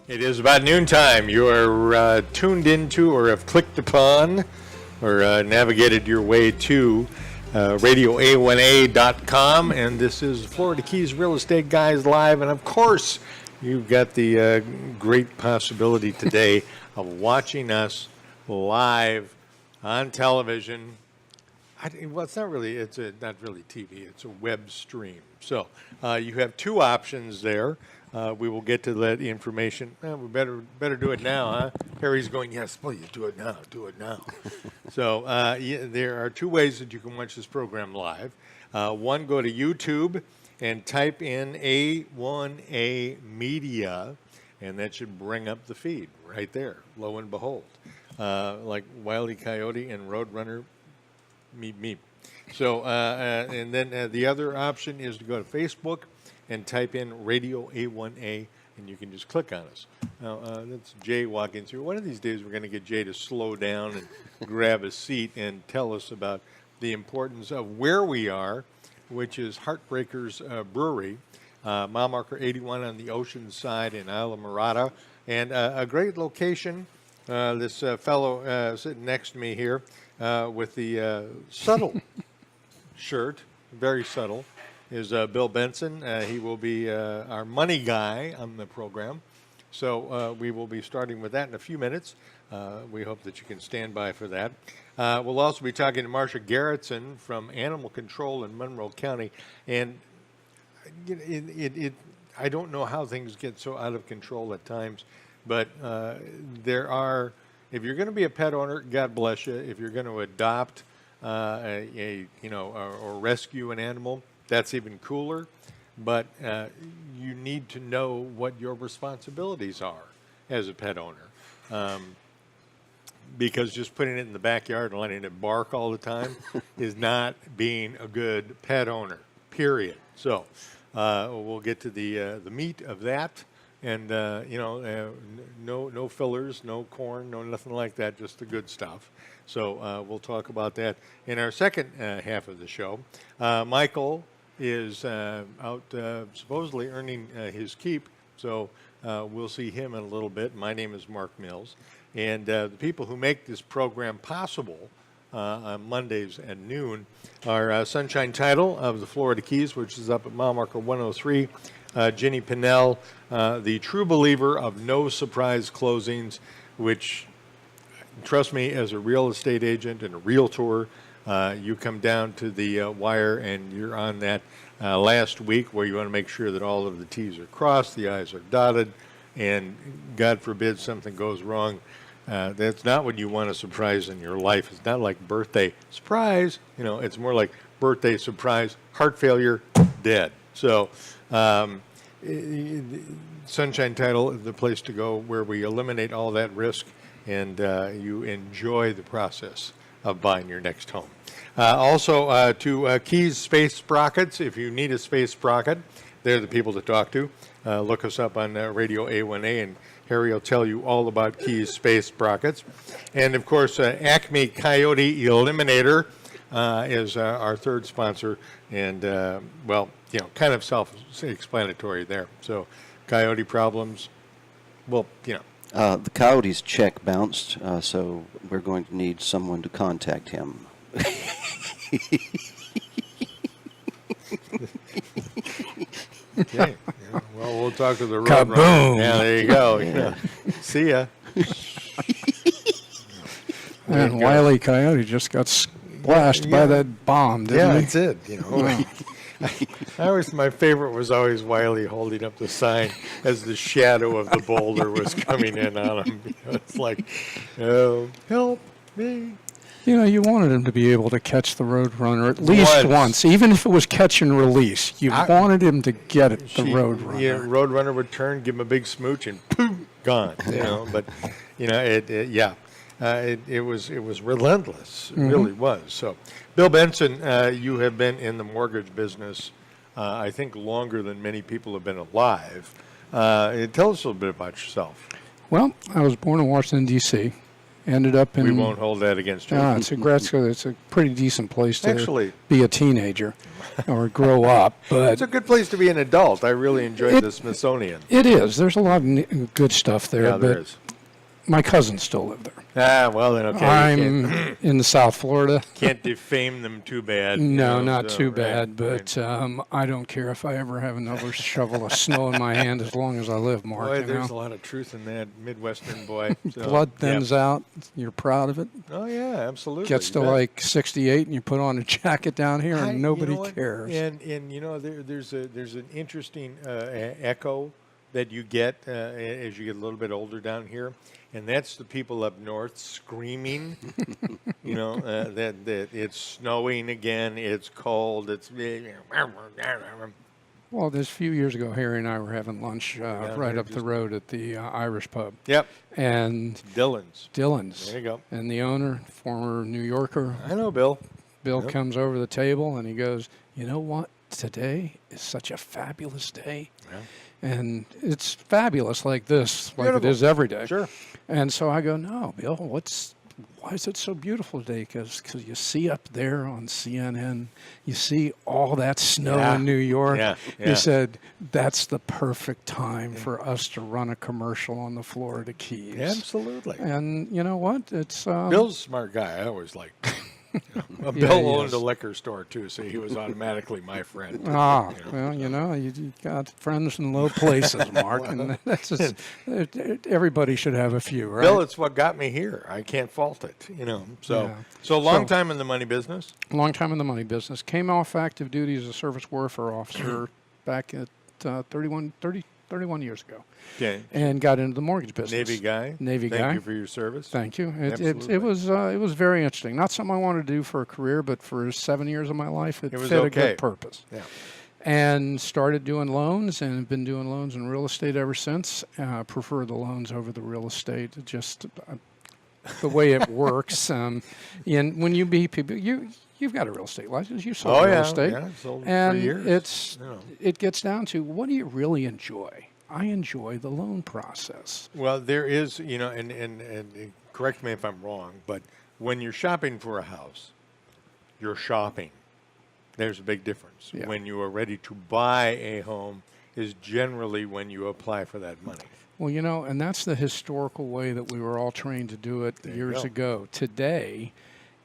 It is about noontime. You are tuned into or have clicked upon or navigated your way to radioa1a.com, and this is Florida Keys Real Estate Guys Live. And of course, you've got the great possibility today of watching us live on television. Well, it's not really. Not really TV. It's a web stream. So you have two options there. We will get to that information. We better do it now, huh? Harry's going, yes, please do it now. Do it now. So there are two ways that you can watch this program live. One, go to YouTube and type in A1A Media, and that should bring up the feed right there. Lo and behold, like Wile E. Coyote and Roadrunner. Meep. So, and then the other option is to go to Facebook and type in Radio A1A, and you can just click on us. Now, that's Jay walking through. One of these days, we're going to get Jay to slow down and grab a seat and tell us about the importance of where we are, which is Heartbreakers Brewery, mile marker 81 on the ocean side in Isla Mirada, and a great location. This fellow sitting next to me here with the subtle shirt, very subtle, is Bill Benson. He will be our money guy on the program. So we will be starting with that in a few minutes. We hope that you can stand by for that. We'll also be talking to Marcia Garrettson from Animal Control in Monroe County. And I don't know how things get so out of control at times, but there are, if you're going to be a pet owner, God bless you. If you're going to adopt or rescue an animal, that's even cooler. But you need to know what your responsibilities are as a pet owner, because just putting it in the backyard and letting it bark all the time is not being a good pet owner. Period. So we'll get to the meat of that. And, no fillers, no corn, no nothing like that, just the good stuff. So we'll talk about that in our second half of the show. Mykael is out supposedly earning his keep, so we'll see him in a little bit. My name is Mark Mills. And the people who make this program possible on Mondays at noon are Sunshine Title of the Florida Keys, which is up at mile marker 103. Ginny Pinnell, the true believer of no surprise closings, which, trust me, as a real estate agent and a realtor, you come down to the wire and you're on that last week where you want to make sure that all of the T's are crossed, the I's are dotted, and God forbid something goes wrong. That's not what you want a surprise in your life. It's not like birthday surprise. It's more like birthday surprise, heart failure, dead. So Sunshine Title is the place to go where we eliminate all that risk and you enjoy the process of buying your next home. Also, to Keys Space Sprockets, if you need a space sprocket, they're the people to talk to. Look us up on Radio A1A, and Harry will tell you all about Keys Space Sprockets. And, of course, Acme Coyote Eliminator is our third sponsor, and, kind of self-explanatory there. So, coyote problems, the coyote's check bounced, so we're going to need someone to contact him. Okay. Yeah, well, we'll talk to the Roadrunner. Yeah, there you go. Yeah. See ya. And Wile E. Coyote just got splashed by that bomb, didn't he? That's it. My favorite was always Wile E. holding up the sign as the shadow of the boulder was coming in on him. It's like, oh, help me. You wanted him to be able to catch the Roadrunner at least once, even if it was catch and release. You wanted him to get it, the Roadrunner. Yeah, Roadrunner would turn, give him a big smooch, and boom, gone. But it was relentless. It really was. So, Bill Benson, you have been in the mortgage business, I think, longer than many people have been alive. Tell us a little bit about yourself. Well, I was born in Washington, D.C., ended up in... We won't hold that against you. It's a pretty decent place to Actually, be a teenager or grow up. But it's a good place to be an adult. I really enjoyed the Smithsonian. it is. There's a lot of good stuff there. Yeah, there but is. my cousins still live there. Well then, okay. I'm in the South Florida. Can't defame them too bad. No, you know, not so, too right, bad, but right. I don't care if I ever have another shovel of snow in my hand as long as I live, Mark. Boy, you there's know? a lot of truth in that, Midwestern boy. So, Blood yeah. thins out. You're proud of it. Oh yeah, absolutely. Gets to You bet. like 68, and you put on a jacket down here, and nobody you know what? cares. And you know there's an interesting echo that you get as you get a little bit older down here, and that's the people up north screaming. You know that it's snowing again, it's cold, it's. Well, this few years ago, Harry and I were having lunch right here up the road at the Irish pub. Yep. And Dylan's. Dylan's. There you go. And the owner, former New Yorker, I know, Bill. Bill Yep. comes over the table and he goes, "You know what? Today is such a fabulous day." Yeah. And it's fabulous like this, like it Beautiful. is every day. Sure. And so I go, "No, Bill, why is it so beautiful today?" Because you see up there on CNN, you see all that snow Yeah. in New York. Yeah, yeah. He said, "That's the perfect time for us to run a commercial on the Florida Keys." Absolutely. And you know what? It's Bill's a smart guy. I always liked. Well, Yeah, Bill he owned is. a liquor store too, so he was automatically my friend. Ah, You know. well, you got friends in low places, Mark, and that's just, everybody should have a few, right? Bill, it's what got me here. I can't fault it. You know. So, Yeah. so long So- time in the money business. Long time in the money business. Came off active duty as a service warfare officer back at 31 years ago, Okay. and got into the mortgage business. Navy guy. Navy Thank guy. you for your service. Thank you. Absolutely. It was very interesting. Not something I wanted to do for a career, but for 7 years of my life, it was fit a okay. good purpose. Yeah. And started doing loans and have been doing loans in real estate ever since. Prefer the loans over the real estate. It just the way it works. And when you meet people, you've got a real estate license. You sold Oh, real yeah. estate. Yeah, sold for And years. it gets down to, what do you really enjoy? I enjoy the loan process. Well, there is, you know, and correct me if I'm wrong, but when you're shopping for a house, you're shopping. There's a big difference. Yeah. When you are ready to buy a home is generally when you apply for that money. Well, you know, and that's the historical way that we were all trained to do it you years go. ago. Today,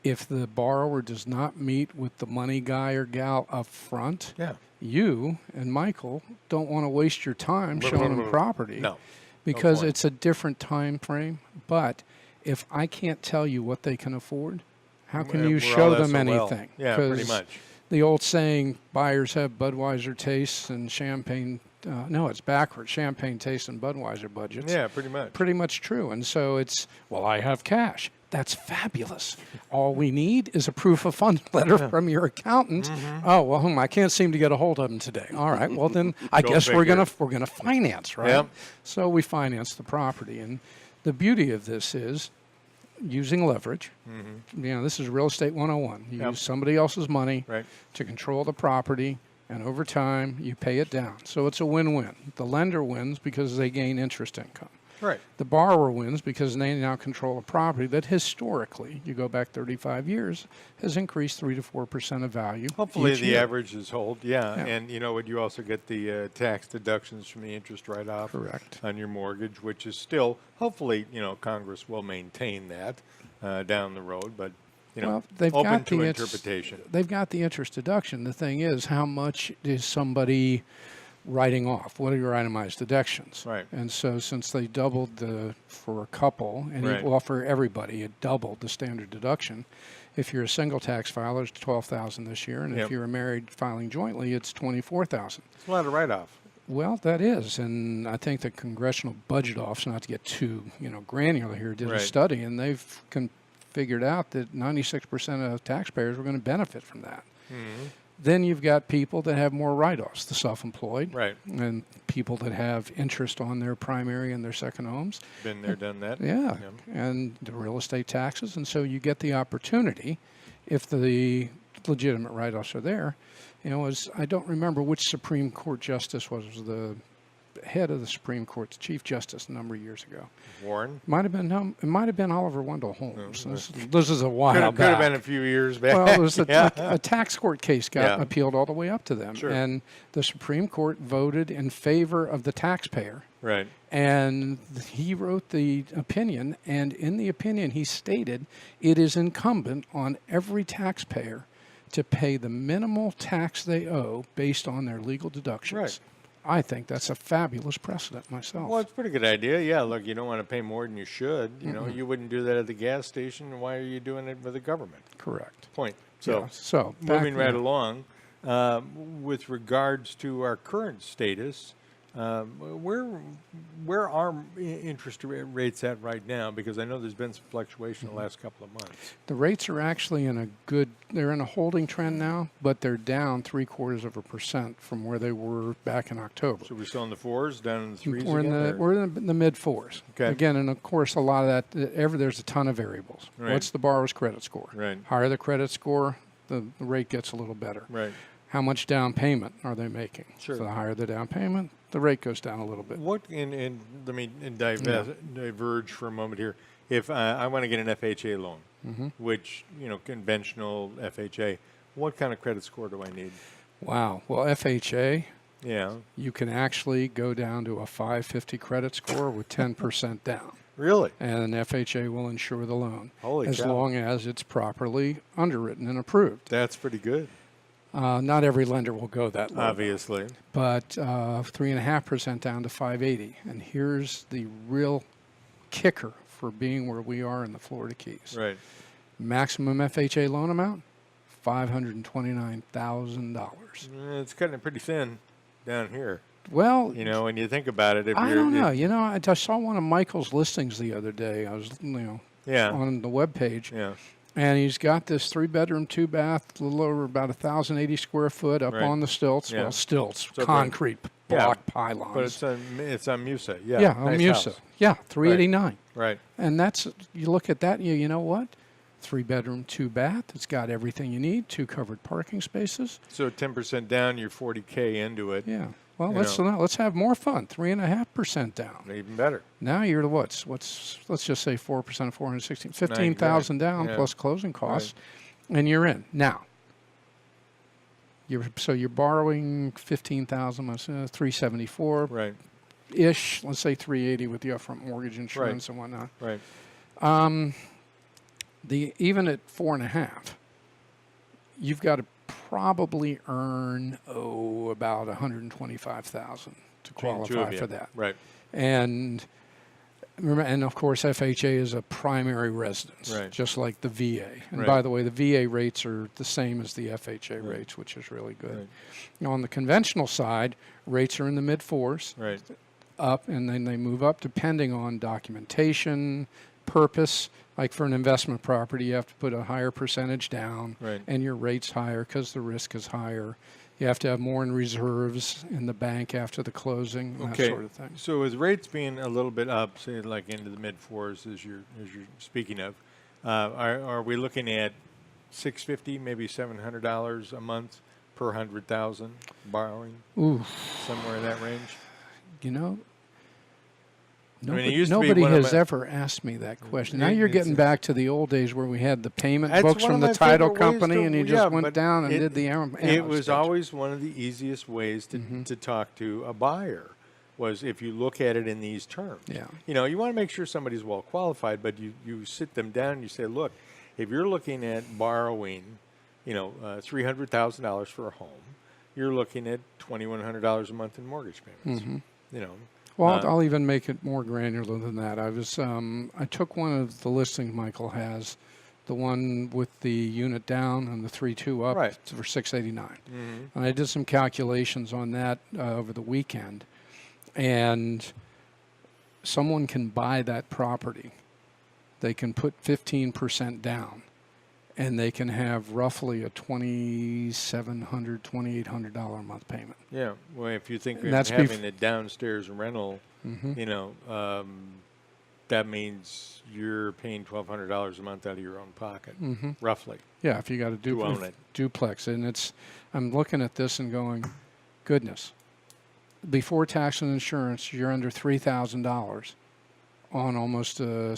if the borrower does not meet with the money guy or gal up front, Yeah. you and Mykael don't want to waste your time showing them property. No. Because point. it's a different time frame. But if I can't tell you what they can afford, how can you We're show all them SOL. anything? Yeah, pretty 'Cause much. the old saying, buyers have Budweiser tastes and champagne. No, it's backwards. Champagne tastes and Budweiser budgets. Yeah, pretty much. Pretty much true. And so it's, well, I have cash. That's fabulous. All we need is a proof of funds letter from your accountant. Mm-hmm. Oh, well, I can't seem to get a hold of him today. All right, well then I Go guess we're figure. gonna finance, right? Yep. So we finance the property, and the beauty of this is using leverage. You know, this is real estate 101. You Yep. use somebody else's money Right. to control the property, and over time you pay it down. So it's a win-win. The lender wins because they gain interest income. Right. The borrower wins because they now control a property that historically, you go back 35 years, has increased 3 to 4% of value. Hopefully each the year. averages hold. Yeah. Yeah. And you know what? You also get the tax deductions from the interest write-off Correct. on your mortgage, which is still, hopefully, you know, Congress will maintain that down the road. But, you know, Well, they've open got to the interpretation. They've got the interest deduction. The thing is, how much is somebody writing off? What are your itemized deductions? Right. And so since they doubled for a couple, and Right. well, for everybody, it doubled the standard deduction. If you're a single tax filer, it's $12,000 this year, and Yep. if you're a married filing jointly, it's $24,000. It's a lot of write-off. Well, that is, and I think the Congressional Budget Office, not to get too granular here, did a Right. study, and they've figured out that 96% of taxpayers were going to benefit from that. Then you've got people that have more write-offs, the self-employed, Right. and people that have interest on their primary and their second homes. Been there, done that. Yeah, and the real estate taxes, and so you get the opportunity, if the legitimate write-offs are there. As I don't remember which Supreme Court justice was the head of the Supreme Court, Chief Justice, a number of years ago. Warren? Might have been him. It might have been Oliver Wendell Holmes. This is a while Could back. have been a few years back. Well, it was Yeah. a tax court case got Yeah. appealed all the way up to them, Sure. and the Supreme Court voted in favor of the taxpayer. Right. And he wrote the opinion, and in the opinion he stated it is incumbent on every taxpayer to pay the minimal tax they owe based on their legal deductions. Right. I think that's a fabulous precedent myself. Well, it's a pretty good idea. Yeah, look, you don't want to pay more than you should. You know, you wouldn't do that at the gas station. Why are you doing it with the government? Correct. Point. So, Yeah, so back moving right there. along, with regards to our current status, where are interest rates at right now? Because I know there's been some fluctuation the last couple of months. The rates are actually they're in a holding trend now, but they're down 0.75% from where they were back in October. So we're still in the fours, down in the threes We're again? or- we're in the mid fours. Okay. Again, and of course, a lot of that, there's a ton of variables. Right. What's the borrower's credit score? Right. Higher the credit score, the rate gets a little better. Right. How much down payment are they making? Sure. So the higher the down payment, the rate goes down a little bit. What and let me diverge for a moment here. If I want to get an FHA loan, which conventional FHA, what kind of credit score do I need? Wow. Well, FHA, Yeah, you can actually go down to a 550 credit score with 10% down. really? And FHA will insure the loan Holy as cow. long as it's properly underwritten and approved. That's pretty good. Not every lender will go that low. Obviously, But 3.5% down to 580. And here's the real kicker for being where we are in the Florida Keys. right. Maximum FHA loan amount, $529,000. It's cutting it pretty thin down here. Well, When you think about it, if I you're, don't know. I just saw one of Mykael's listings the other day. I was, Yeah, on the webpage. yeah, And he's got this 3-bedroom, 2-bath, a little over about 1,080 square foot up Right. on the stilts. Yeah. Well, stilts, So concrete Yeah. block pylons. but it's on Musa. Yeah, yeah, on nice Musa. house. Yeah, 389. Right. And you look at that, you know what? 3-bedroom, 2-bath. It's got everything you need. 2 covered parking spaces. So 10% down, you're 40K into it. Yeah. Well, You let's have more fun. 3.5% down. Even better. Now you're let's just say 4% of 416, 15,000 down Yeah. plus closing costs, and you're in. Now, you're borrowing 15,000, 374 Right. ish. Let's say 380 with the upfront mortgage insurance and whatnot. Right. Even at 4.5, you've got to probably earn about 125,000 to qualify for that. Right. And remember, and of course, FHA is a primary residence, Right. just like the VA. And Right. by the way, the VA rates are the same as the FHA Right. rates, which is really good. Right. Now, on the conventional side, rates are in the mid fours, Right. up, and then they move up depending on documentation, purpose. Like for an investment property, you have to put a higher percentage down, Right. and your rate's higher because the risk is higher. You have to have more in reserves in the bank after the closing, and that sort of thing. So with rates being a little bit up, say like into the mid fours, as you're speaking of, are we looking at $650, maybe $700 a month per 100,000 borrowing, Ooh, somewhere in that range? you know, it used to be nobody one of has my- ever asked me that question. Now It- you're it's getting a- back to the old days where we had the payment That's books one from of the my title favorite ways company, to- and you yeah, just went but down and it- did the It was analysis. always one of the easiest ways to talk to a buyer, was if you look at it in these terms. Yeah. You want to make sure somebody's well qualified, but you sit them down and you say, look, if you're looking at borrowing, $300,000 for a home, you're looking at $2,100 a month in mortgage payments. Well, I'll even make it more granular than that. I took one of the listings Mykael has, the one with the unit down and the 3-2 up Right. for $689. And I did some calculations on that over the weekend, and someone can buy that property. They can put 15% down, and they can have roughly a $2,700, $2,800 a month payment. Yeah. Well, if you think And of that's having a downstairs rental, Mm-hmm. that means you're paying $1,200 a month out of your own pocket, roughly. Yeah, if you got a own it. duplex, and I'm looking at this and going, goodness, before tax and insurance, you're under $3,000 on almost on a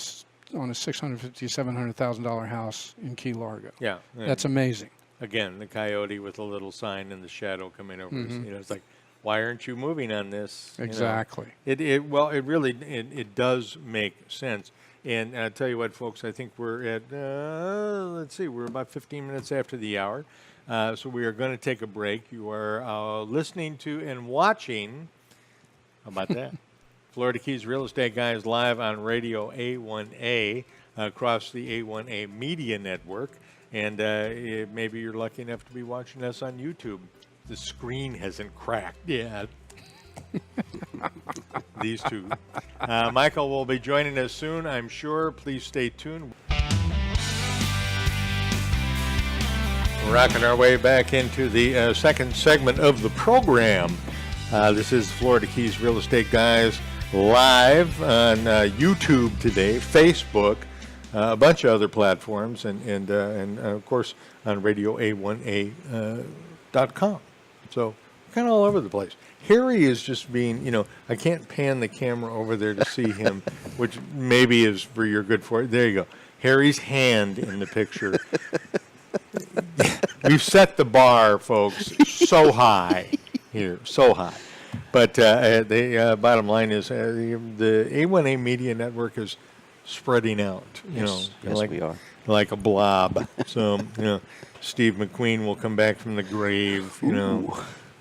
$650,000 to $700,000 house in Key Largo. Yeah. That's amazing. Again, the coyote with a little sign in the shadow coming over. It's like, why aren't you moving on this? Exactly. It does make sense. And I'll tell you what, folks, I think we're at, we're about 15 minutes after the hour. So we are going to take a break. You are listening to and watching, how about that? Florida Keys Real Estate Guys live on Radio A1A across the A1A Media Network. And maybe you're lucky enough to be watching us on YouTube. The screen hasn't cracked yet. These two. Mykael will be joining us soon, I'm sure. Please stay tuned. We're rocking our way back into the second segment of the program. This is Florida Keys Real Estate Guys live on YouTube today, Facebook, a bunch of other platforms, and of course on radioa1a.com. So kind of all over the place. Harry is just being, I can't pan the camera over there to see him, which maybe is for your good for it. There you go. Harry's hand in the picture. We've set the bar, folks, so high here, so high. But the bottom line is the A1A Media Network is spreading out, Yes, we are. like a blob. So, Steve McQueen will come back from the grave,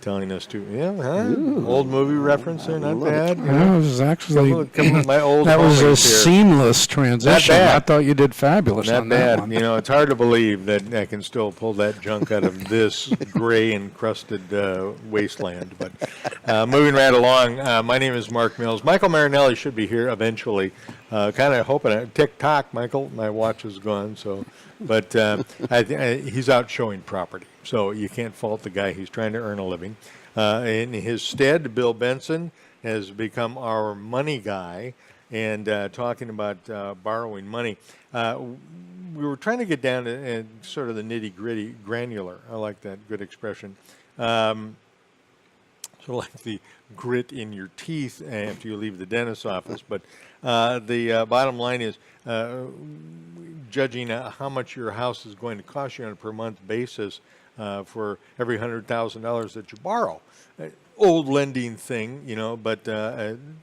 telling us to, old movie reference there, not bad. That was actually Come with my old that was a homies here. seamless transition. bad. I thought you did fabulous Not on bad. that one. It's hard to believe that I can still pull that junk out of this gray encrusted wasteland. But moving right along, my name is Mark Mills. Mykael Marinelli should be here eventually. Kind of hoping. Tick-tock, Mykael. My watch is gone. So, but he's out showing property. So you can't fault the guy. He's trying to earn a living. In his stead, Bill Benson has become our money guy and talking about borrowing money. We were trying to get down to sort of the nitty-gritty, granular. I like that, good expression. Sort of like the grit in your teeth after you leave the dentist's office. But the bottom line is judging how much your house is going to cost you on a per-month basis for every $100,000 that you borrow. Old lending thing, but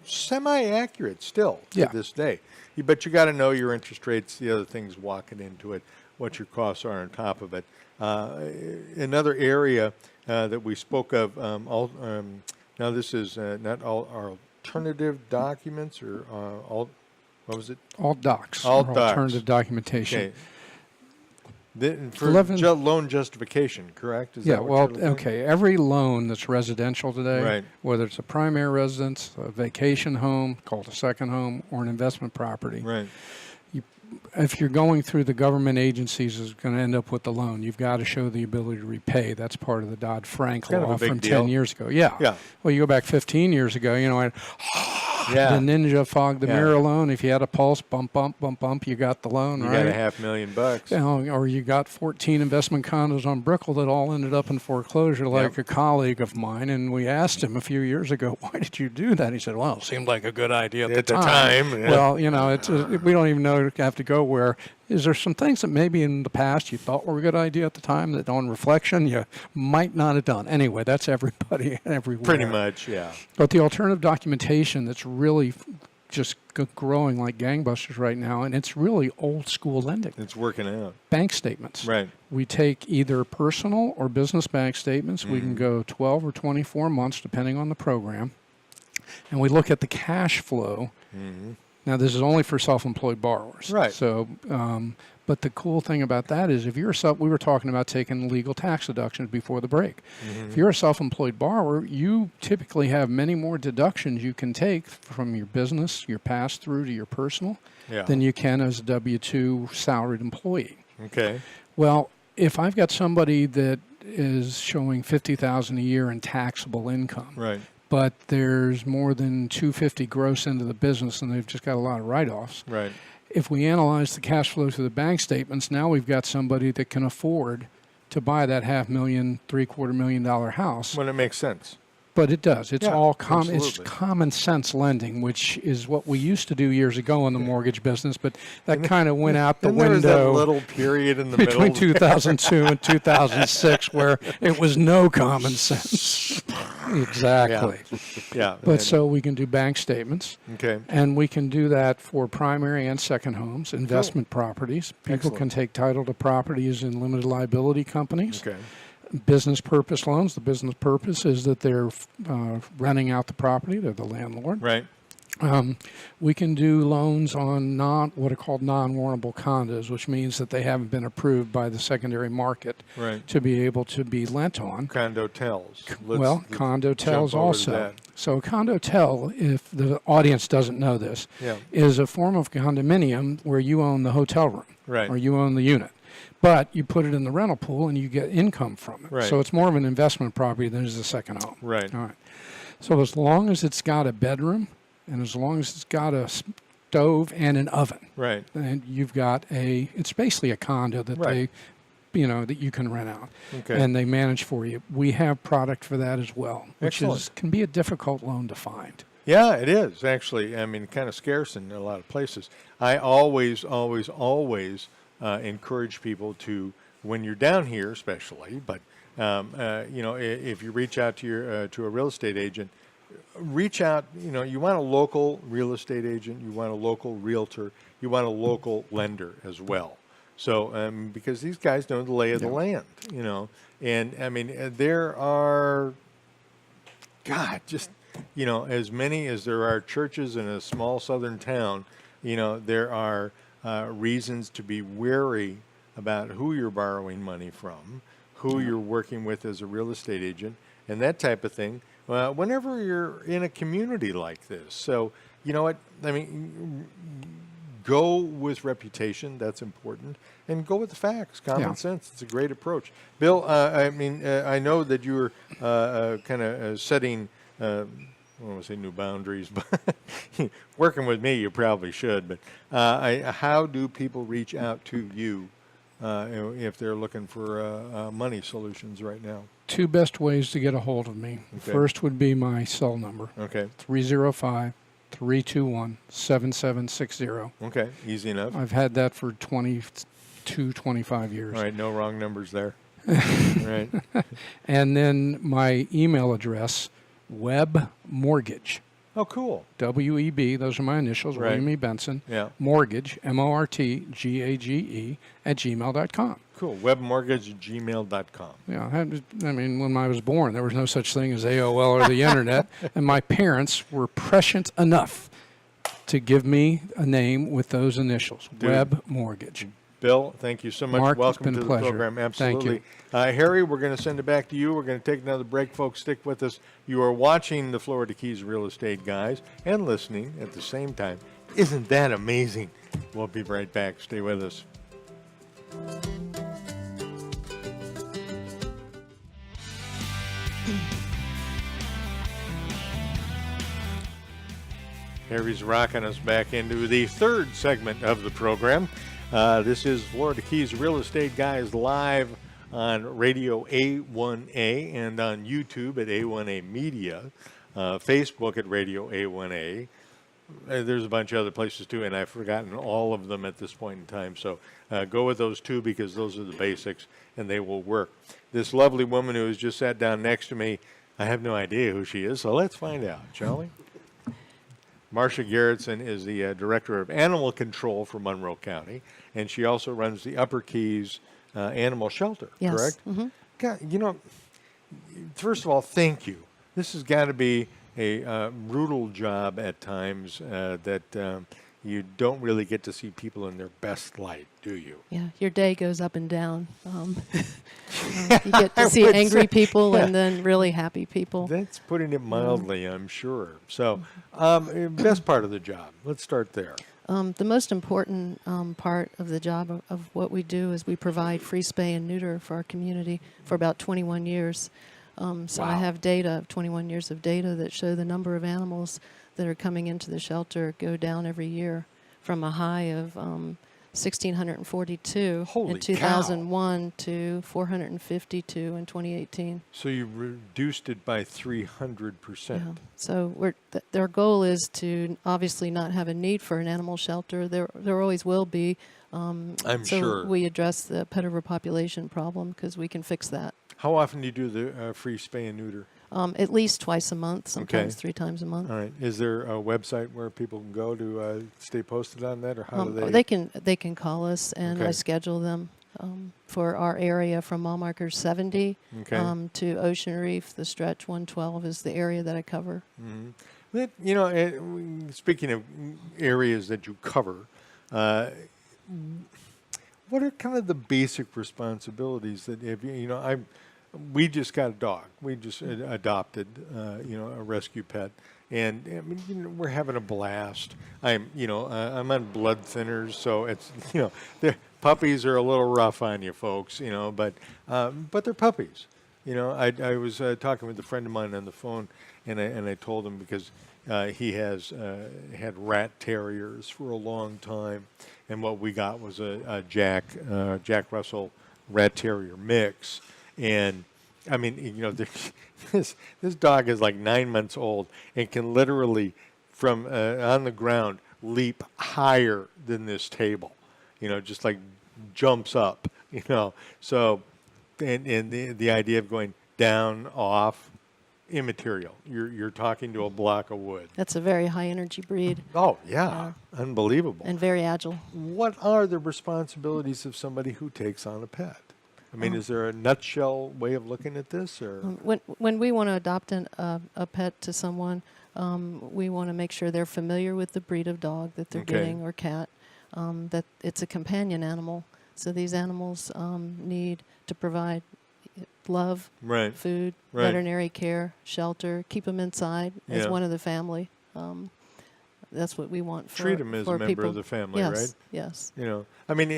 semi-accurate still to this day. But you got to know your interest rates, the other things walking into it, what your costs are on top of it. Another area that we spoke of, now this is not all our alternative documents or what was it? Alt docs. Alt or docs. Alternative documentation. Okay. For loan justification, correct? Is that what you're looking at? Every loan that's residential today, Right. whether it's a primary residence, a vacation home, called a second home, or an investment property, Right. if you're going through the government agencies, is going to end up with the loan. You've got to show the ability to repay. That's part of the Dodd-Frank Kind of a law big from deal. 10 years ago. Yeah. Well, you go back 15 years ago, the ninja fogged the mirror loan. If you had a pulse, bump, bump, bump, bump, you got the loan, You right? got $500,000. Or you got 14 investment condos on Brickell that all ended up in foreclosure, like a colleague of mine. And we asked him a few years ago, why did you do that? He said, well, it seemed like a good idea at the time. Yeah. Well, it's we don't even know, have to go where. Is there some things that maybe in the past you thought were a good idea at the time that on reflection you might not have done? Anyway, that's everybody everywhere. Pretty much, yeah. But the alternative documentation that's really just growing like gangbusters right now, and it's really old school lending. It's working out. Bank statements. Right. We take either personal or business bank statements. We can go 12 or 24 months depending on the program. And we look at the cash flow. Now, this is only for self-employed borrowers. Right. So, but the cool thing about that is if you're we were talking about taking legal tax deductions before the break. If you're a self-employed borrower, you typically have many more deductions you can take from your business, your pass-through to your personal, than you can as a W-2 salaried employee. Okay. Well, if I've got somebody that is showing $50,000 a year in taxable income, Right. but there's more than $250 gross into the business and they've just got a lot of write-offs. Right. If we analyze the cash flow through the bank statements, now we've got somebody that can afford to buy that $500,000, $750,000 house. When it makes sense. But it does. It's Yeah, all it's absolutely. common sense lending, which is what we used to do years ago in the mortgage business, but that kind of went out the And there was that window little period in the between middle. 2002 and 2006 where it was no common sense. Exactly. Yeah. But so we can do bank statements. Okay. And we can do that for primary and second homes, investment properties. People Excellent. can take title to properties in limited liability companies. Okay. Business purpose loans. The business purpose is that they're renting out the property. They're the landlord. Right. We can do loans on what are called non-warrantable condos, which means that they haven't been approved by the secondary market Right. to be able to be lent on. Condo-tels. Let's Condo-tels jump over to also. that. So a condo-tel, if the audience doesn't know this, Yeah. is a form of condominium where you own the hotel room Right. or you own the unit. But you put it in the rental pool and you get income from it. Right. So it's more of an investment property than it is a second home. Right. All right. So as long as it's got a bedroom and as long as it's got a stove and an oven, Right. then you've got it's basically a condo that Right. that you can rent out. Okay. And they manage for you. We have product for that as well, which Excellent. can be a difficult loan to find. Yeah, it is actually. I mean, kind of scarce in a lot of places. I always encourage people to, when you're down here, especially, but if you reach out to a real estate agent, reach out. You want a local real estate agent, you want a local realtor, you want a local lender as well. So because these guys know the lay of the land, and I mean there are, God, just as many as there are churches in a small southern town, there are reasons to be wary about who you're borrowing money from, who you're working with as a real estate agent, and that type of thing. Whenever you're in a community like this, so you know what I mean. Go with reputation. That's important, and go with the facts. Common sense. It's a great approach. Bill, I know that you were kind of setting. I don't want to say new boundaries, but working with me, you probably should. But how do people reach out to you if they're looking for money solutions right now? Two best ways to get a hold of me. Okay. First would be my cell number, Okay. 305-321-7760. Okay. Easy enough. I've had that for 25 years. All right. No wrong numbers there. Right. And then my email address, Web Mortgage. Oh, cool. WEB, those are my initials, Right. William E. Benson. Yeah. Mortgage, MORTGAGE, @gmail.com. Cool. Webmortgage@gmail.com. Yeah, I mean, when I was born, there was no such thing as AOL or the internet, and my parents were prescient enough to give me a name with those initials, Dude. Web Mortgage. Bill, thank you so much. Mark, it's Welcome been to a the pleasure. program. Thank Absolutely. you. Harry, we're going to send it back to you. We're going to take another break, folks. Stick with us. You are watching the Florida Keys Real Estate Guys and listening at the same time. Isn't that amazing? We'll be right back. Stay with us. Harry's rocking us back into the third segment of the program. This is Florida Keys Real Estate Guys live on Radio A1A and on YouTube at A1A Media, Facebook at Radio A1A. There's a bunch of other places too, and I've forgotten all of them at this point in time. So go with those two because those are the basics and they will work. This lovely woman who has just sat down next to me, I have no idea who she is, so let's find out, shall we? Marcia Garrettson is the Director of Animal Control for Monroe County, and she also runs the Upper Keys Animal Shelter, Yes. correct? Mm-hmm. God, first of all, thank you. This has got to be a brutal job at times that you don't really get to see people in their best light, do you? Yeah, your day goes up and down. You get to see would angry say, people and then really happy people. That's putting it mildly, I'm sure. So, best part of the job. Let's start there. The most important part of the job of what we do is we provide free spay and neuter for our community for about 21 years. So I Wow. have data, 21 years of data that show the number of animals that are coming into the shelter go down every year from a high of 1,642 Holy in 2001 to 452 in 2018. So you reduced it by 300%. Yeah. So their goal is to obviously not have a need for an animal shelter. There always will be. I'm so sure. we address the pet overpopulation problem because we can fix that. How often do you do the free spay and neuter? At least twice a month, sometimes Okay. 3 times a month. All right. Is there a website where people can go to stay posted on that, or how do they? They can call us, and Okay. I schedule them for our area from mile marker 70 Okay. to Ocean Reef. The stretch 112 is the area that I cover. Mhm. But, speaking of areas that you cover, what are kind of the basic responsibilities that if we just got a dog. We just adopted, a rescue pet, and I mean, we're having a blast. I'm on blood thinners, so it's the puppies are a little rough on you folks, but they're puppies. I was talking with a friend of mine on the phone, and I told him because he has had rat terriers for a long time, and what we got was a Jack Russell rat terrier mix. And I mean, this dog is like 9 months old and can literally, from on the ground, leap higher than this table. Just like jumps up. So, and the idea of going down, off, immaterial. You're talking to a block of wood. That's a very high energy breed Oh yeah, unbelievable. and very agile. What are the responsibilities of somebody who takes on a pet? I mean, is there a nutshell way of looking at this, or? When we want to adopt a pet to someone, we want to make sure they're familiar with the breed of dog that they're Okay. getting or cat, that it's a companion animal. So these animals need to provide love, Right. food, Right. veterinary care, shelter, keep them inside as Yeah. one of the family. That's what we want for Treat them as for a member people. of the family, Yes, right? yes. I mean,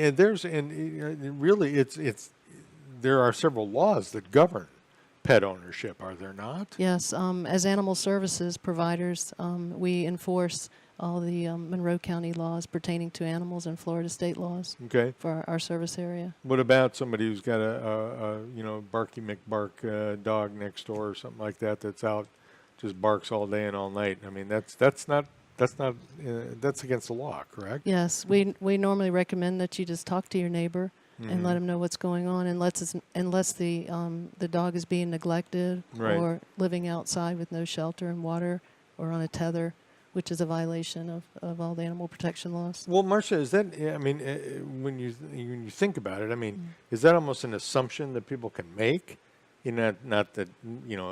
really, it's there are several laws that govern pet ownership, are there not? Yes, as animal services providers, we enforce all the Monroe County laws pertaining to animals and Florida state laws Okay. for our service area. What about somebody who's got a Barky McBark dog next door or something like that that's out, just barks all day and all night? I mean, that's against the law, correct? Yes, we normally recommend that you just talk to your neighbor and let them know what's going on, unless the dog is being neglected Right. or living outside with no shelter and water or on a tether, which is a violation of all the animal protection laws. Well, Marcia, is that? I mean, when you think about it, I mean, is that almost an assumption that people can make? Not that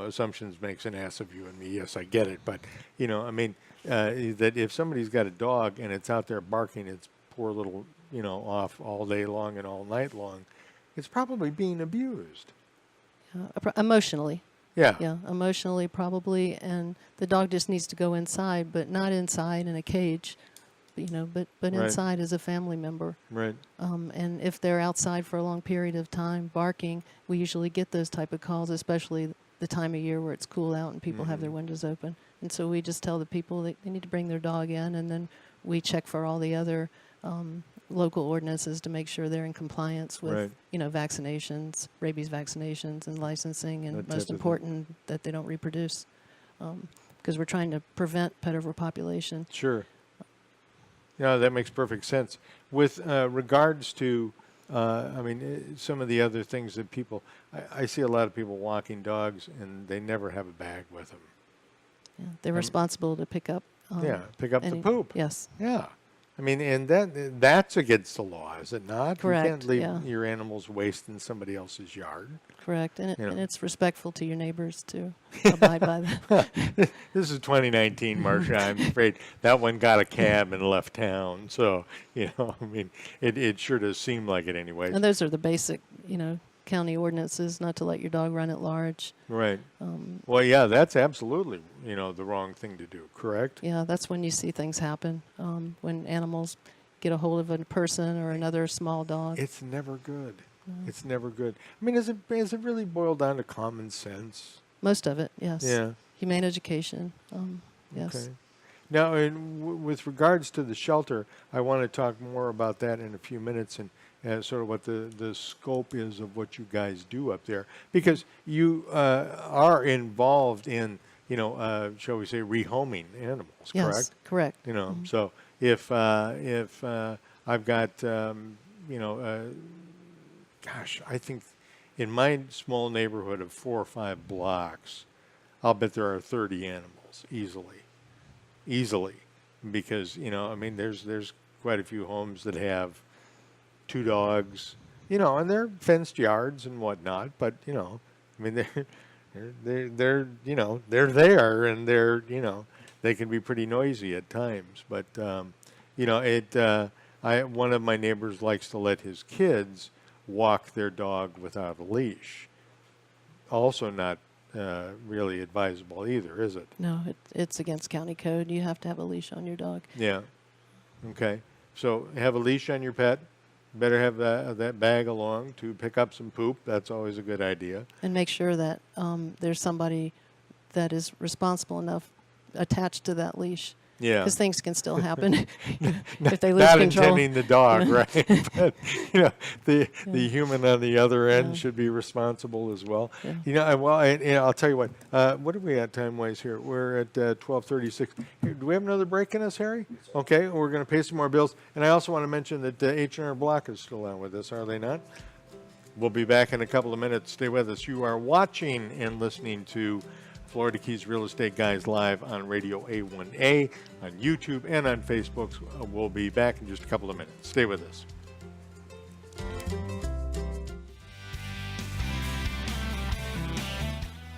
assumptions makes an ass of you and me. Yes, I get it, but I mean, that if somebody's got a dog and it's out there barking its poor little off all day long and all night long, it's probably being abused. Emotionally. Yeah. Yeah, emotionally probably, and the dog just needs to go inside, but not inside in a cage, but Right. inside as a family member. Right. And if they're outside for a long period of time barking, we usually get those type of calls, especially the time of year where it's cool out and people have their windows open. And so we just tell the people that they need to bring their dog in, and then we check for all the other local ordinances to make sure they're in compliance with, Right. vaccinations, rabies vaccinations, and licensing, and That type most of thing. important, that they don't reproduce, because we're trying to prevent pet overpopulation. Sure. Yeah, that makes perfect sense. With regards to, some of the other things that people, I see a lot of people walking dogs and they never have a bag with them. Yeah, they're responsible to pick up. Pick up the poop. Yes. Yeah. I mean, and that's against the law, is it not? Correct, You can't leave yeah. your animals waste in somebody else's yard. Correct, and You know. it's respectful to your neighbors to abide by that. This is 2019, Marcia. I'm afraid that one got a cab and left town. So, I mean, it sure does seem like it anyway. And those are the basic, county ordinances, not to let your dog run at large. Right. Well, yeah, that's absolutely, the wrong thing to do, correct? Yeah, that's when you see things happen, when animals get a hold of a person or another small dog. It's never good. It's never good. I mean, is it really boiled down to common sense? Most of it, yes. Yeah. Humane education, yes. Okay. Now, with regards to the shelter, I want to talk more about that in a few minutes and sort of what the scope is of what you guys do up there. Because you are involved in, shall we say, rehoming animals, Yes, correct? correct. So if I've got, gosh, I think in my small neighborhood of 4 or 5 blocks, I'll bet there are 30 animals easily, because there's quite a few homes that have 2 dogs, and they're fenced yards and whatnot, but they're there, and they can be pretty noisy at times, but one of my neighbors likes to let his kids walk their dog without a leash. Also not really advisable either, is it? No, it's against county code. You have to have a leash on your dog. Yeah. Okay. So have a leash on your pet. Better have that bag along to pick up some poop. That's always a good idea. And make sure that there's somebody that is responsible enough attached to that leash. Yeah. Because things can still happen if they lose Not control. intending the dog, right? But the human on the other end should be responsible as well. Yeah. I'll tell you what. What are we at time-wise here? We're at 12:36. Do we have another break in us, Harry? Okay, we're going to pay some more bills. And I also want to mention that H&R Block is still on with us, are they not? We'll be back in a couple of minutes. Stay with us. You are watching and listening to Florida Keys Real Estate Guys live on Radio A1A, on YouTube, and on Facebook. We'll be back in just a couple of minutes. Stay with us.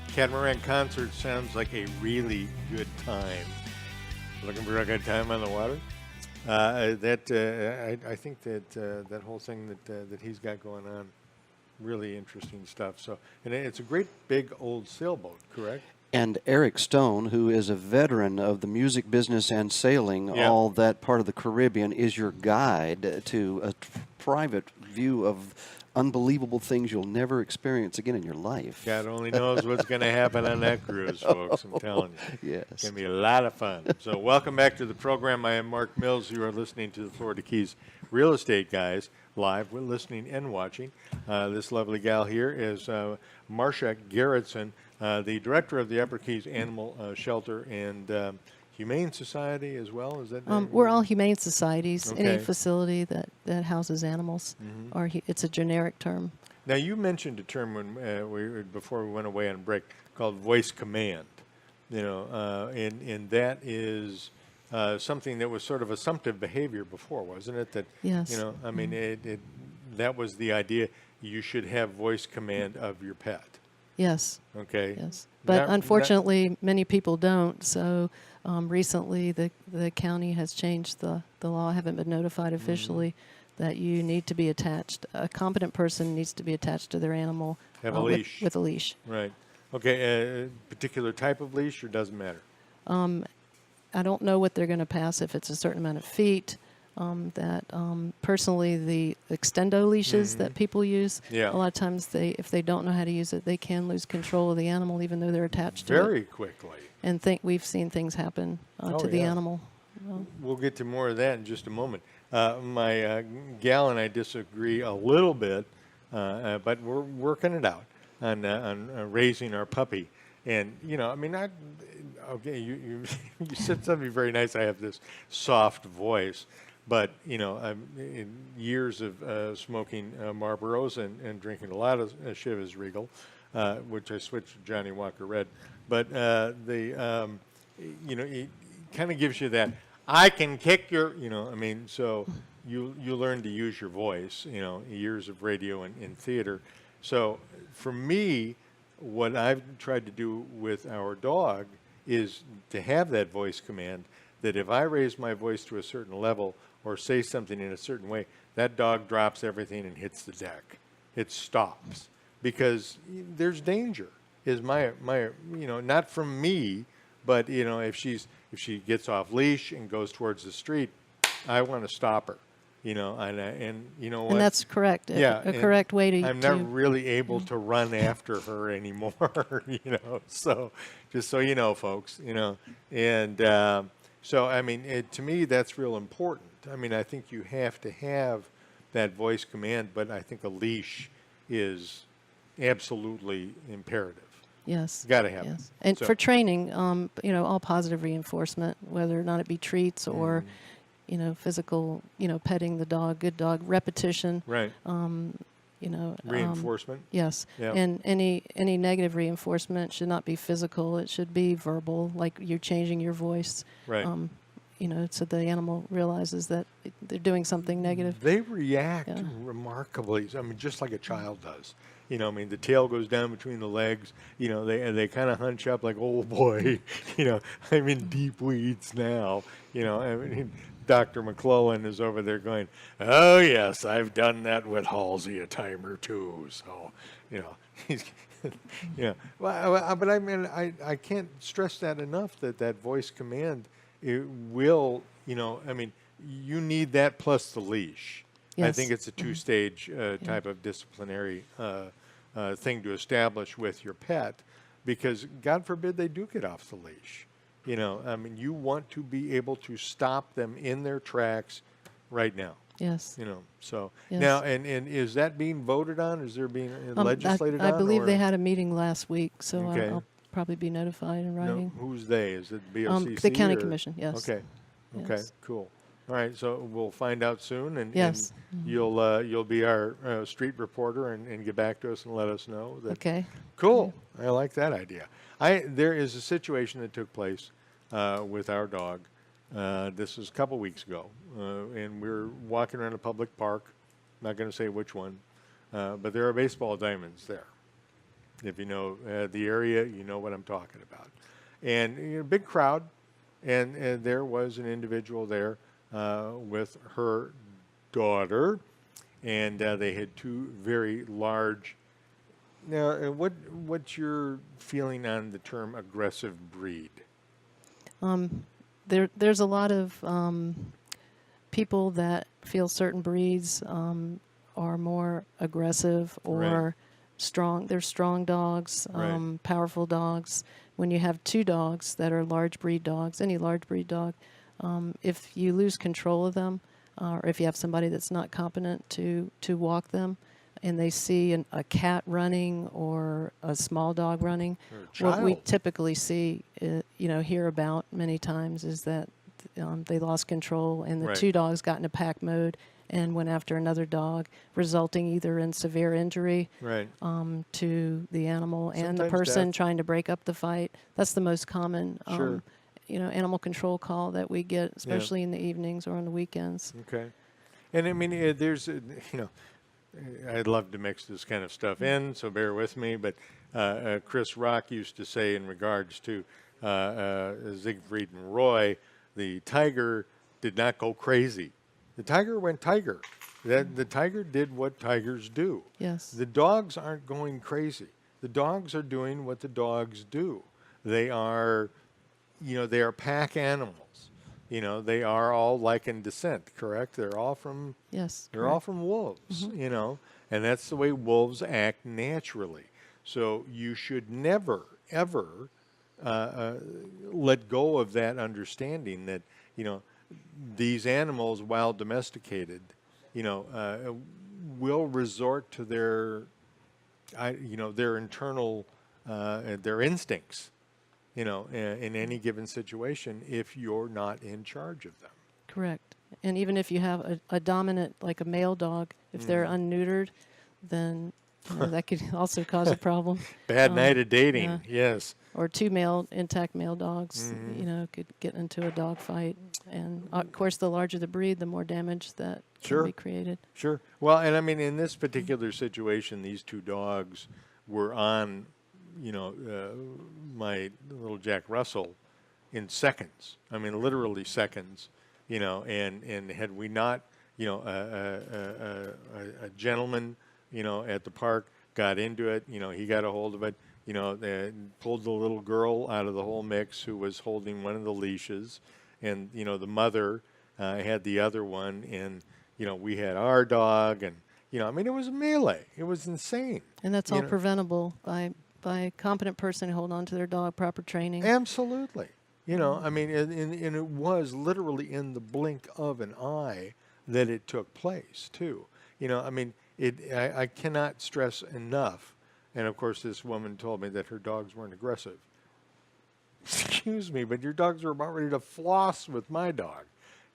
Catamaran concert sounds like a really good time. Looking for a good time on the water? I think that whole thing that he's got going on, really interesting stuff. So, and it's a great big old sailboat, correct? And Eric Stone, who is a veteran of the music business and sailing, all that part of the Caribbean, is your guide to a private view of unbelievable things you'll never experience again in your life. God only knows what's going to happen on that cruise, folks. I'm telling you. Yes. It's going to be a lot of fun. So welcome back to the program. I am Mark Mills. You are listening to the Florida Keys Real Estate Guys live. We're listening and watching. This lovely gal here is Marcia Garrettson, the director of the Upper Keys Animal Shelter and Humane Society as well. Is that? We're all humane societies. Okay. Any facility that houses animals, it's a generic term. Now you mentioned a term when before we went away on break called voice command. And that is something that was sort of assumptive behavior before, wasn't it? That Yes. that was the idea. You should have voice command of your pet. Yes. Okay. Yes. But Not- unfortunately, many people don't. So recently, the county has changed the law. I haven't been notified officially that you need to be attached. A competent person needs to be attached to their animal. Have a leash. With a leash. Right. Okay. Particular type of leash, or doesn't matter? I don't know what they're going to pass if it's a certain amount of feet. Personally, the extendo leashes that people use, Yeah. a lot of times if they don't know how to use it, they can lose control of the animal even though they're attached to it. Very quickly. And we've seen things happen to the yeah. animal. We'll get to more of that in just a moment. My gal and I disagree a little bit, but we're working it out on raising our puppy. And okay, you you said something very nice. I have this soft voice, but in years of smoking Marlboros and drinking a lot of Chivas Regal, which I switched to Johnny Walker Red. But it kind of gives you that I can kick your, so you learn to use your voice, years of radio and theater. So for me, what I've tried to do with our dog is to have that voice command that if I raise my voice to a certain level or say something in a certain way, that dog drops everything and hits the deck. It stops because there's danger. Is my not from me, but if she gets off leash and goes towards the street, I want to stop her. And you know what? And that's correct. Yeah, A correct way to. I'm not really able to run after her anymore. So just so you know, folks, and So, I mean, to me, that's real important. I mean, I think you have to have that voice command, but I think a leash is absolutely imperative. Yes. Got to have Yes. it. And So- for training, all positive reinforcement, whether or not it be treats or, physical, petting the dog, good dog, repetition. Right. Reinforcement. Yes. Yeah. And any negative reinforcement should not be physical. It should be verbal, like you're changing your voice. Right. So the animal realizes that they're doing something negative. They react Yeah. remarkably. I mean, just like a child does. I mean, the tail goes down between the legs. They kind of hunch up like, oh boy, I'm in deep weeds now. I mean, Dr. McClellan is over there going, oh yes, I've done that with Halsey a time or two. So, he's, but I mean, I can't stress that enough that voice command, it will, I mean, you need that plus the leash. I Yes. think it's a two-stage type of disciplinary thing to establish with your pet, because God forbid they do get off the leash. I mean, you want to be able to stop them in their tracks right now. Yes. So Yes. now, and is that being voted on? Is there being legislated I on? believe or- they had a meeting last week, so Okay. I'll probably be notified in No, writing. who's they? Is it BOCC? The county or- commission, yes. Okay. Okay. Yes. Cool. All right. So we'll find out soon, and, Yes. and you'll be our street reporter and get back to us and let us know that. Okay. Cool. I like that idea. There is a situation that took place with our dog. This was a couple weeks ago, and we were walking around a public park. Not going to say which one, but there are baseball diamonds there. If you know the area, you know what I'm talking about. And big crowd, and there was an individual there with her daughter, and they had two very large. Now, what's your feeling on the term aggressive breed? There's a lot of people that feel certain breeds are more aggressive or Right. strong. They're strong dogs, Right. powerful dogs. When you have two dogs that are large breed dogs, any large breed dog, if you lose control of them, or if you have somebody that's not competent to walk them, and they see a cat running or a small dog running, Or a what we child. typically see, hear about many times is that they lost control and the Right. two dogs got into pack mode and went after another dog, resulting either in severe injury Right. to the animal and the Sometimes person death. trying to break up the fight. That's the most common, Sure. animal control call that we get, especially in the evenings or on the weekends. Okay. And I mean, there's, I'd love to mix this kind of stuff in, so bear with me. But Chris Rock used to say, in regards to Siegfried and Roy, the tiger did not go crazy. The tiger went tiger. The tiger did what tigers do. Yes. The dogs aren't going crazy. The dogs are doing what the dogs do. They are, they are pack animals. They are all like in descent, correct? They're all from Yes. they're all from wolves, and that's the way wolves act naturally. So you should never, ever let go of that understanding that, these animals, while domesticated, will resort to their internal, their instincts, in any given situation if you're not in charge of them. Correct. And even if you have a dominant, like a male dog, if they're unneutered, then that could also cause a problem. Bad night of dating, yeah. yes. Or two intact male dogs, could get into a dog fight. And of course, the larger the breed, the more damage that Sure. can be created. Sure. Well, and I mean, in this particular situation, these two dogs were on, my little Jack Russell in seconds. I mean, literally seconds. And had we not, a gentleman, at the park got into it. He got a hold of it. They pulled the little girl out of the whole mix who was holding one of the leashes, and the mother had the other one, and we had our dog, and I mean, it was a melee. It was insane. And that's all You know- preventable by a competent person who hold on to their dog, proper training. Absolutely. You know, I mean, and it was literally in the blink of an eye that it took place, too. You know, I mean, I cannot stress enough. And of course, this woman told me that her dogs weren't aggressive. Excuse me, but your dogs are about ready to floss with my dog.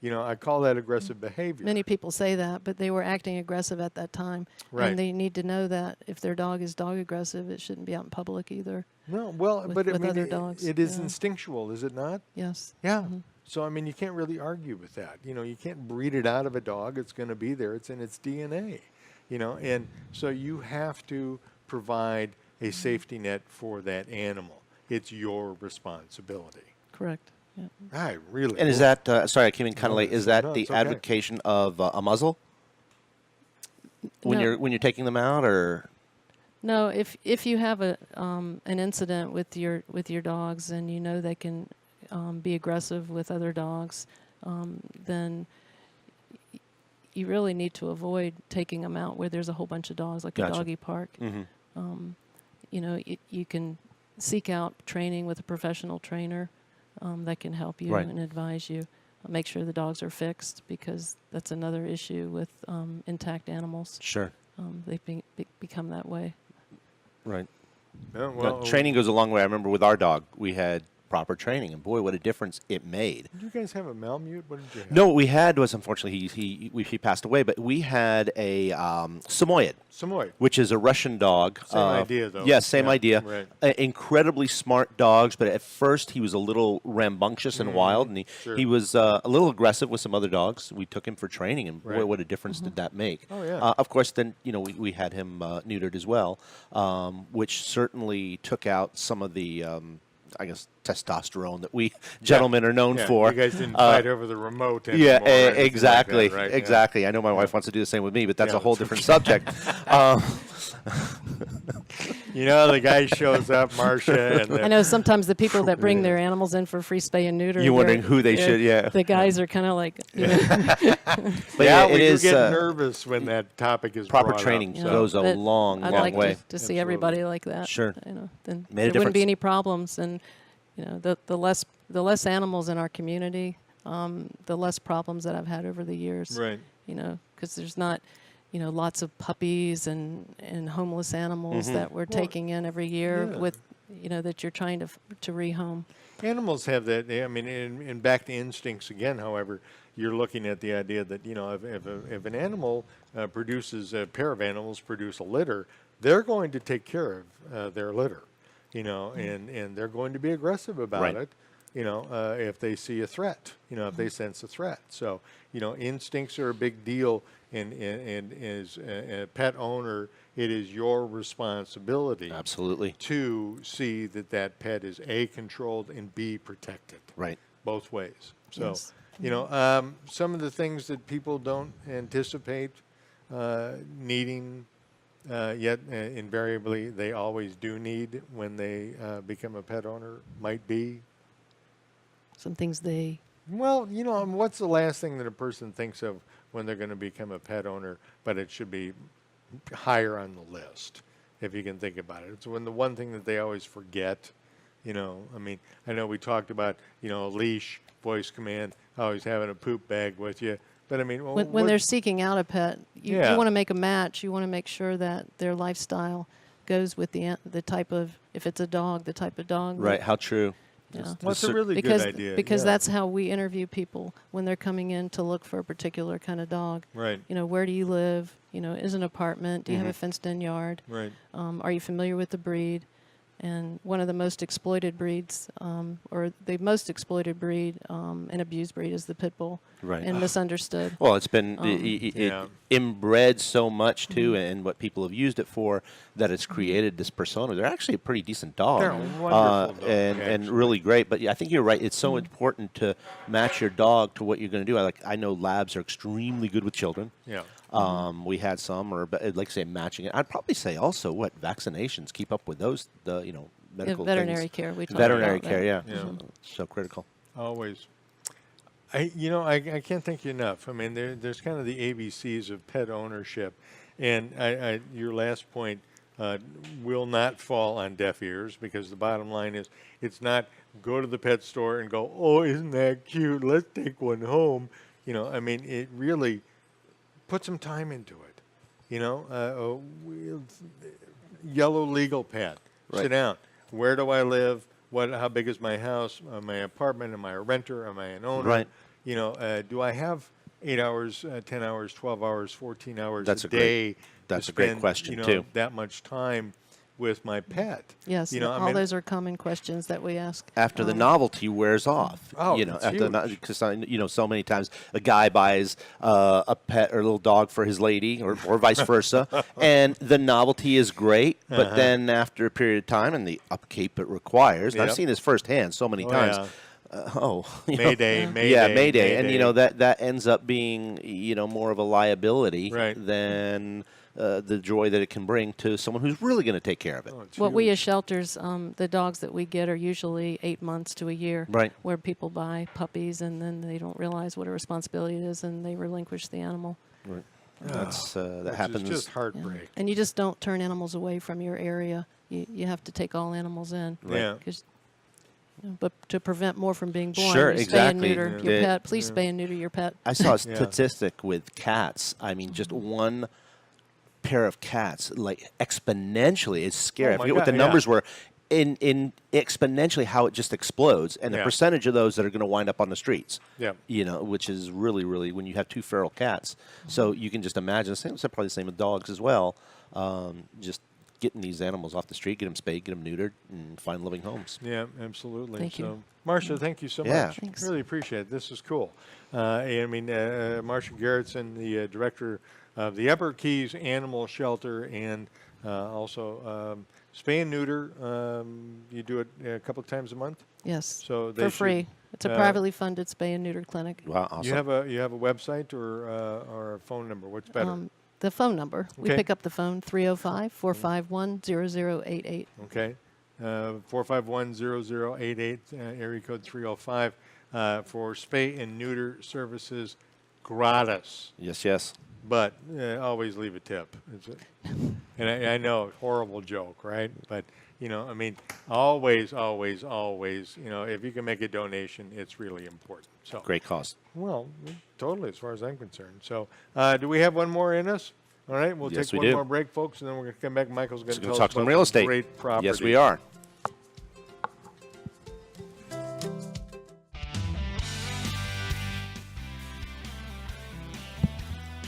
You know, I call that aggressive behavior. Many people say that, but they were acting aggressive at that time. Right. And they need to know that if their dog is dog aggressive, it shouldn't be out in public either. No, well, with- but I with mean, other dogs, it is yeah. instinctual, is it not? Yes. Yeah. So, I mean, you can't really argue with that. You know, you can't breed it out of a dog. It's going to be there. It's in its DNA, you know. And so you have to provide a safety net for that animal. It's your responsibility. Correct. Yeah. I really. And is that, sorry, I came in kind of late, is that No, the it's okay. advocation of a muzzle when No. you're taking them out, or? No, if you have an incident with your dogs and you know they can be aggressive with other dogs, then you really need to avoid taking them out where there's a whole bunch of dogs, like Gotcha. a doggy park. Mm-hmm. You know, you can seek out training with a professional trainer that can help you Right. and advise you. Make sure the dogs are fixed, because that's another issue with intact animals. Sure. They become that way. Right. Yeah, No, training goes a long way. I remember with our dog, we had proper training, and boy, what a difference it made. Did you guys have a Malamute? What did you have? No, what we had was, unfortunately, he passed away, but we had a Samoyed, Samoyed. which is a Russian dog. Same idea, though. Yes, same Yeah, idea. right. Incredibly smart dogs, but at first he was a little rambunctious and wild, and sure. he was a little aggressive with some other dogs. We took him for training, and boy, Right. what a difference did that make. Oh, yeah. Of course, then, we had him neutered as well, which certainly took out some of the, I guess, testosterone that we gentlemen are known Yeah, for. You guys didn't fight over the remote anymore. Yeah, or anything like that, exactly, right? Yeah. exactly. I know my wife wants to do the same with me, but that's Yeah, a whole that's different subject. You know, the guy shows up, Marcia, and I know sometimes the people that bring their animals in for free spay and neuter. You're wondering they're- who they they're- should- yeah. The guys are kind of like, But yeah, it we do is get nervous when that topic is proper brought training up, you so. know, goes a but long, I'd long like way. to see everybody like that. Sure. You know, then Made a there wouldn't be difference. any problems, and the less animals in our community, the less problems that I've had over the years. Right. You know, because there's not, lots of puppies and homeless animals that we're taking in every year yeah. with, that you're trying to rehome. Animals have that. I mean, and back to instincts again. However, you're looking at the idea that if an animal produces a pair of animals produce a litter, they're going to take care of their litter, and they're going to be aggressive about Right. it. If they see a threat, if they sense a threat. So, instincts are a big deal. And as a pet owner, it is your responsibility Absolutely. to see that that pet is A, controlled, and B, protected. Right. Both ways. So, Yes. some of the things that people don't anticipate needing, yet invariably they always do need when they become a pet owner might be, Some things they well, what's the last thing that a person thinks of when they're going to become a pet owner, but it should be higher on the list, if you can think about it. It's when the one thing that they always forget, I mean, I know we talked about, a leash, voice command, always having a poop bag with you, but I mean, when they're seeking out a pet, you Yeah. want to make a match. You want to make sure that their lifestyle goes with the type of, if it's a dog, the type of dog. Right. How true. Yeah. What's a really Because good idea? because yeah. that's how we interview people when they're coming in to look for a particular kind of dog. Right, Where do you live? Is an apartment? Do you have a Mm-hmm. fenced-in yard? right. Are you familiar with the breed? And one of the most exploited breeds, or the most exploited breed and abused breed, is the pit bull, Right. and misunderstood. Well, it's been Yeah. inbred so much too, and what people have used it for, that it's created this persona. They're actually a pretty decent dog, They're a wonderful dog, and actually. really great. But yeah, I think you're right. It's so important to match your dog to what you're going to do. I know labs are extremely good with children. Yeah. We had some, or like say matching it. I'd probably say also vaccinations. Keep up with those. Medical veterinary things. care. We talked Veterinary about care, that. yeah. So critical. Always. I can't thank you enough. I mean, there's kind of the ABCs of pet ownership, and your last point will not fall on deaf ears, because the bottom line is it's not go to the pet store and go, oh, isn't that cute? Let's take one home. I mean, it really put some time into it. Yellow legal pad. Right. Sit down. Where do I live? How big is my house? Am I an apartment? Am I a renter? Am I an owner? Right. Do I have 8 hours, 10 hours, 12 hours, 14 hours That's a a great- day? that's to a great spend, question, too. That much time with my pet. Yes, all those are common questions that we ask. After the novelty wears off. Oh, Because huge. so many times a guy buys a pet or a little dog for his lady, or vice versa, and the novelty is great, but then after a period of time and the upkeep it requires, and I've Yep. seen this firsthand so many times. Yeah. Mayday, Mayday, and that ends up being more of a liability Right. than the joy that it can bring to someone who's really going to take care of it. Oh, it's What we huge. as shelters, the dogs that we get are usually 8 months to a year. Right. Where people buy puppies and then they don't realize what a responsibility it is and they relinquish the animal. That Which happens. is just Yeah. heartbreak. And you just don't turn animals away from your area. You have to take all animals in. Yeah. 'Cause, but to prevent more from being born, Sure, you spay exactly. and neuter Yeah. your pet. Please spay and neuter your pet. I saw a Yeah. statistic with cats. I mean, just one pair of cats, like exponentially. It's scary. Oh I my forget what God, the yeah. numbers were. In exponentially how it just explodes, and the Yeah. percentage of those that are going to wind up on the streets. Yeah. Which is really, really when you have two feral cats. So you can just imagine. It's probably the same with dogs as well. Just getting these animals off the street, get them spayed, get them neutered, and find living homes. Yeah, absolutely. Thank you. So, Marcia, thank you so Yeah. much. Thanks. Really appreciate it. This is cool. Marcia Garrettson, the director of the Upper Keys Animal Shelter, and also spay and neuter. You do it a couple of times a month. Yes. So they for should, free. It's a privately funded spay and neuter clinic. Wow, awesome. You have a website or a phone number. What's better? The phone number. We Okay. pick up the phone 305-451-0088. Okay. 451-0088, area code 305, for spay and neuter services, gratis. Yes. But always leave a tip. And I know, horrible joke, right? But, always, if you can make a donation, it's really important. So, Great cause. well, totally, as far as I'm concerned. So, do we have one more in us? All right, we'll Yes, take we one do. more break, folks, and then we're going to come back. Michael's going Let's to go tell talk us some about real some estate. great property. Yes, we are.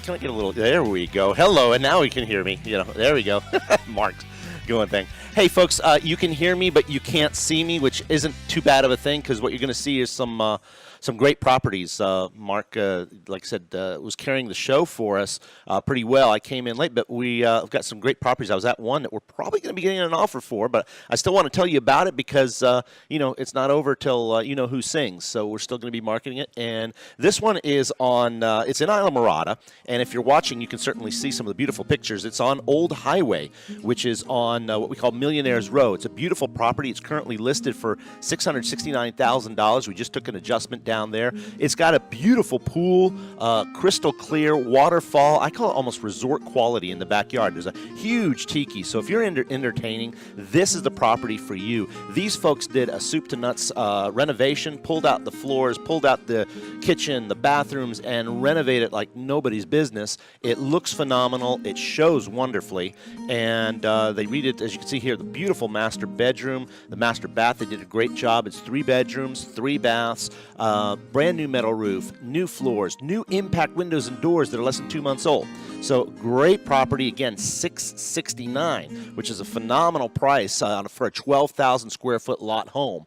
Can I get a little? There we go. Hello, and now we can hear me. There we go. Mark's going thing. Hey, folks, you can hear me, but you can't see me, which isn't too bad of a thing because what you're going to see is some great properties. Mark, like I said, was carrying the show for us pretty well. I came in late, but we've got some great properties. I was at one that we're probably going to be getting an offer for, but I still want to tell you about it because, it's not over till you know who sings. So we're still going to be marketing it. And this one is on, it's in Isla Mirada. And if you're watching, you can certainly see some of the beautiful pictures. It's on Old Highway, which is on what we call Millionaires Row. It's a beautiful property. It's currently listed for $669,000. We just took an adjustment down there. It's got a beautiful pool, crystal clear waterfall. I call it almost resort quality in the backyard. There's a huge tiki. So if you're entertaining, this is the property for you. These folks did a soup to nuts renovation, pulled out the floors, pulled out the kitchen, the bathrooms, and renovated like nobody's business. It looks phenomenal. It shows wonderfully. And they redid, as you can see here, the beautiful master bedroom, the master bath. They did a great job. It's 3 bedrooms, 3 baths, brand new metal roof, new floors, new impact windows and doors that are less than 2 months old. So great property. Again, $669,000, which is a phenomenal price for a 12,000 square foot lot home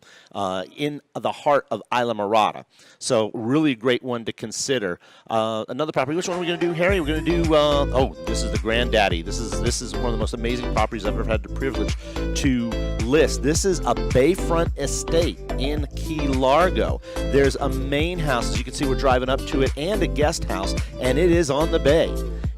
in the heart of Isla Mirada. So really great one to consider. Another property. Which one are we going to do, Harry? We're going to do. This is the granddaddy. This is one of the most amazing properties I've ever had the privilege to list. This is a bayfront estate in Key Largo. There's a main house, as you can see, we're driving up to it, and a guest house, and it is on the bay.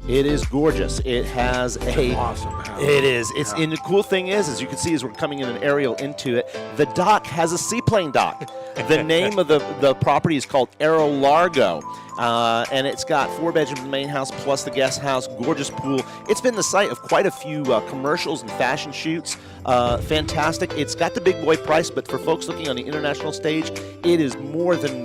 It is gorgeous. It has a awesome house. It is. It's and the cool thing is, as you can see, as we're coming in an aerial into it, The dock has a seaplane dock. The name of the property is called Aero Largo. And it's got 4 bedrooms in the main house plus the guest house, gorgeous pool. It's been the site of quite a few commercials and fashion shoots. Fantastic. It's got the big boy price, but for folks looking on the international stage, it is more than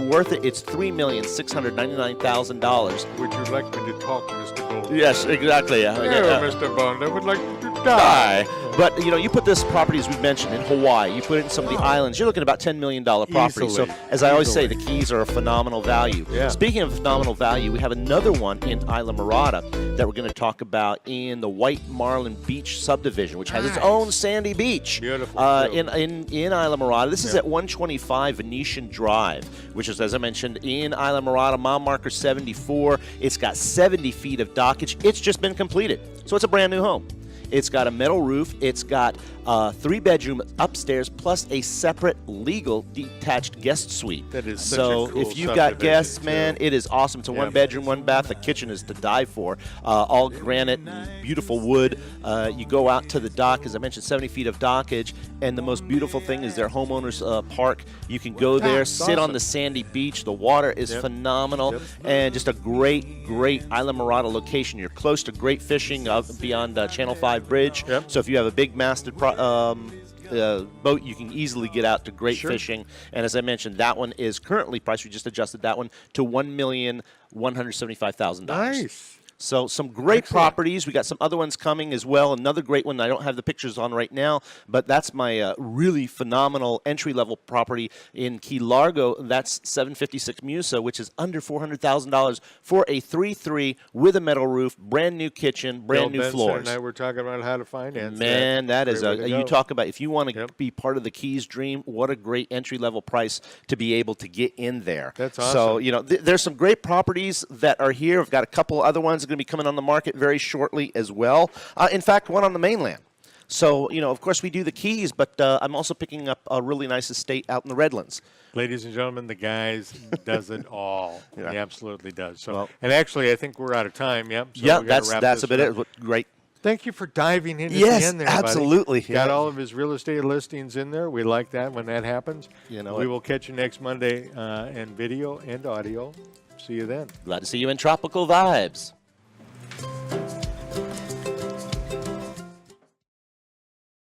worth it. It's $3,699,000. Would you like me to talk, Mr. Bond? Yes, exactly. Mr. Bond, I would like to Die. But you put this property, as we mentioned, in Hawaii. You put it in some of the islands. You're looking at about $10 million property. Easily. So, as I always say, the Keys are a phenomenal value. Yeah. Speaking of phenomenal value, we have another one in Isla Mirada that we're going to talk about in the White Marlin Beach subdivision, which has its own sandy beach. Beautiful. In Isla Mirada. This is at 125 Venetian Drive, which is, as I mentioned, in Isla Mirada, mile marker 74. It's got 70 feet of dockage. It's just been completed. So it's a brand new home. It's got a metal roof. It's got 3-bedroom upstairs plus a separate legal detached guest suite. That is such so a cool if you've got subdivision, guests, man, too. it is awesome. It's a 1-bedroom, 1-bath. The kitchen is to die for. All granite, and beautiful wood. You go out to the dock, as I mentioned, 70 feet of dockage, and the most beautiful thing is their homeowners park. You can go there, sit on the sandy beach. The water is phenomenal, and just a great Isla Mirada location. You're close to great fishing out beyond Channel 5 Bridge. So if you have a big masted boat, you can easily get out to great fishing. And as I mentioned, that one is currently priced. We just adjusted that one to $1,175,000. Nice. So some great properties. We got some other ones coming as well. Another great one I don't have the pictures on right now, but that's my really phenomenal entry-level property in Key Largo. That's 756 Musa, which is under $400,000 for a 3-3 with a metal roof, brand new kitchen, brand new floors. And I were talking about how to finance. Man, that is you talk about if you want to be part of the Keys dream, what a great entry-level price to be able to get in there. That's awesome. So, there's some great properties that are here. I've got a couple other ones going to be coming on the market very shortly as well. In fact, one on the mainland. So, of course, we do the Keys, but I'm also picking up a really nice estate out in the Redlands. Ladies and gentlemen, the guys does it all. He absolutely does. So, Well, and actually, I think we're out of time. Yep. So yeah, we gotta wrap that's this a bit up. great. Thank you for diving in at Yes, the end there, absolutely. buddy. Got all of his real estate listings in there. We like that when that happens. You know we what? will catch you next Monday in video and audio. See you then. Glad to see you in Tropical Vibes.